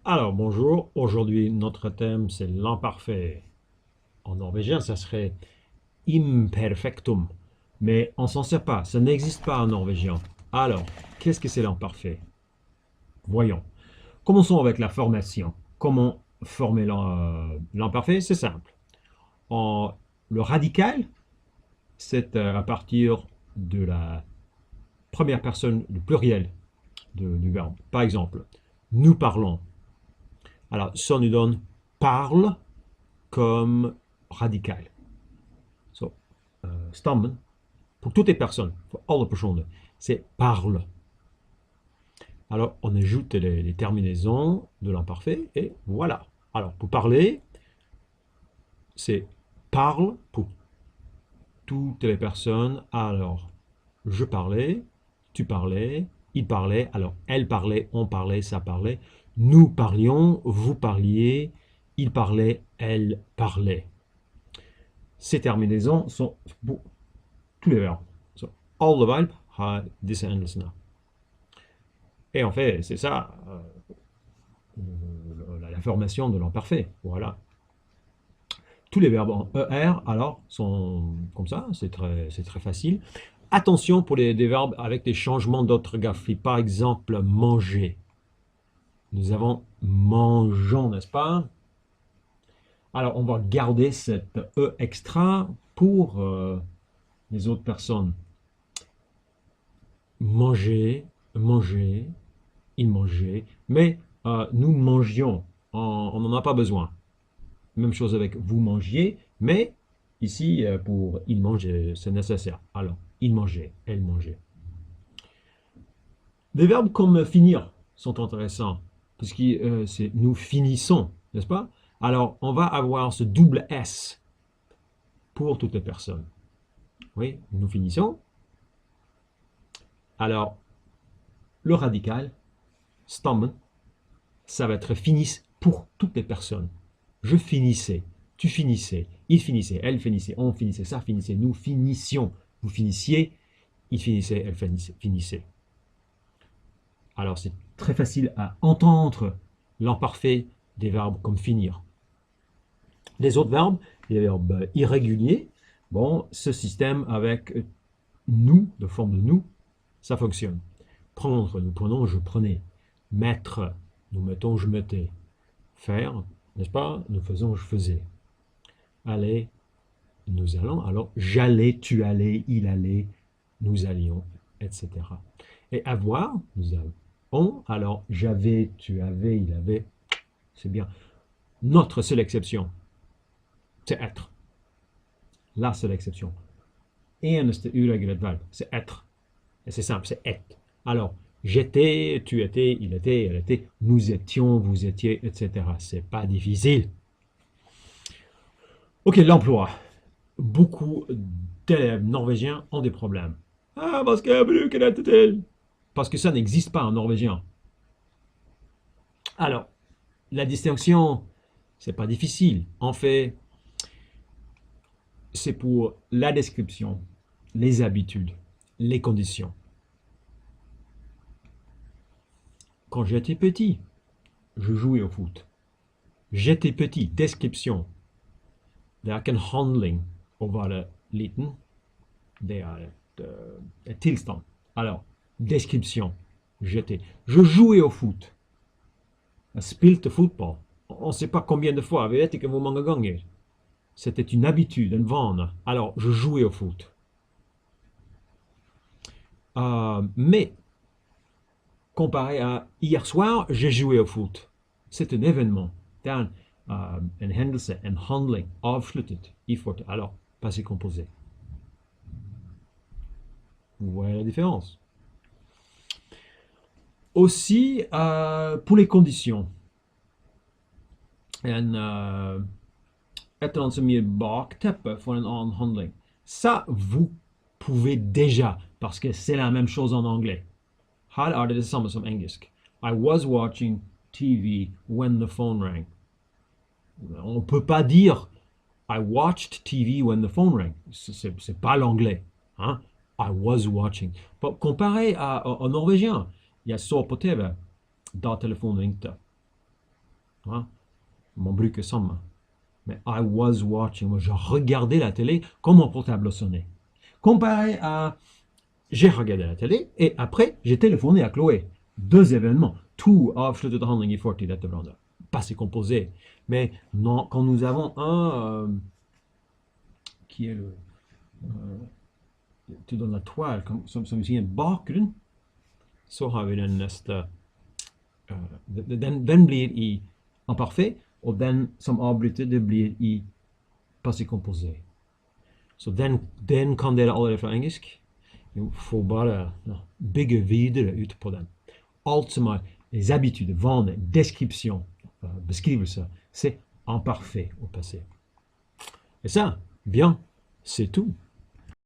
Alors, bonjour. Aujourd'hui, notre thème, c'est l'imparfait. En norvégien, ça serait imperfectum. Mais on s'en sert pas. Ça n'existe pas en norvégien. Alors, qu'est-ce que c'est l'imparfait? Voyons. Commençons avec la formation. Comment former l'imparfait? C'est simple. Le radical, c'est à partir de la première personne, du pluriel du verbe. Par exemple, nous parlons. Alors, ça nous donne parle comme radical. So, stammen, pour toutes les personnes, pour alle personer, c'est parle. Alors, on ajoute les terminaisons de l'imparfait et voilà. Alors, pour parler, c'est parle pour toutes les personnes. Alors, je parlais, tu parlais, il parlait, alors elle parlait, on parlait, ça parlait. Nous parlions, vous parliez, il parlait, elle parlait. Ces terminaisons sont pour tous les verbes. So, alle verb har disse endelsene. Et en fait, c'est ça, la formation de l'imparfait. Voilà. Tous les verbes en ER, alors, sont comme ça, c'est très facile. Attention pour des verbes avec des changements d'orthographie. Par exemple, manger. Nous avons mangeons, n'est-ce pas? Alors, on va garder cette E extra pour les autres personnes. Manger, manger, il mangeait, mais nous mangions, on n'en a pas besoin. Même chose avec vous mangiez, mais ici, pour il mangeait, c'est nécessaire. Alors, il mangeait, elle mangeait. Des verbes comme finir sont intéressants, puisque c'est nous finissons, n'est-ce pas? Alors, on va avoir ce double S pour toutes les personnes. Oui, nous finissons. Alors, le radical, stammen, ça va être finis pour toutes les personnes. Je finissais, tu finissais, il finissait, elle finissait, on finissait, ça finissait, nous finissions, vous finissiez, il finissait, elle finissait. Alors c'est très facile à entendre l'imparfait des verbes comme finir. Les autres verbes, les verbes irréguliers, bon, ce système avec nous, de forme de nous, ça fonctionne. Prendre, nous prenons, je prenais. Mettre, nous mettons, je mettais. Faire, n'est-ce pas? Nous faisons, je faisais. Aller, nous allons. Alors, j'allais, tu allais, il allait, nous allions, etc. Et avoir, nous avons. Alors, j'avais, tu avais, il avait. C'est bien. Notre seule exception, c'est être. La seule exception. Eneste uregulært verb, c'est être. Et c'est simple, c'est être. Alors, j'étais, tu étais, il était, elle était, nous étions, vous étiez, etc. C'est pas difficile. Ok, l'emploi. Beaucoup d'élèves norvégiens ont des problèmes. Ah, parce que ça n'existe pas en norvégien. Alors, la distinction, c'est pas difficile. En fait, c'est pour la description, les habitudes, les conditions. Quand j'étais petit, je jouais au foot. J'étais petit, description. Det er ikke en handling å være liten. Det er et tilstand. Alors, description. J'étais. Je jouais au foot. Jeg spilte fotball. On ne sait pas combien de fois. Vi vet ikke hvor mange ganger. C'était une habitude, en vane. Alors, je jouais au foot. Mais, comparé à hier soir, j'ai joué au foot. C'est un événement. Det er en hendelse, en handling, avsluttet i fortid. Alors, passé composé. Vous voyez la différence. Aussi, pour les conditions. Et eller annet som gir bakteppe for en annen handling. Ça, vous pouvez déjà, parce que c'est la même chose en anglais. Her er det samme som engelsk. I was watching TV when the phone rang. On ne peut pas dire I watched TV when the phone rang. C'est pas l'anglais. Hein? I was watching. Comparé au norvégien, jeg så på TV da telefonen ringte. Hein? Man bruker samme. Mais I was watching, moi je regardais la télé quand mon portable sonnait. Comparé à j'ai regardé la télé et après j'ai téléphoné à Chloé. Deux événements. To avsluttede handling i fortid etter hverandre. Passé composé. Mais non, quand nous avons un qui est le dans la toile som sier en bakgrunn, så har vi den neste den blir i imparfait, og den som avbryter, det blir i passé composé. Så den kan dere allerede fra engelsk. Vi får bare bygge videre ut på den. Alt som er les habitudes, vaner, description, beskrivelse, c'est imparfait au passé. Et ça, bien, c'est tout.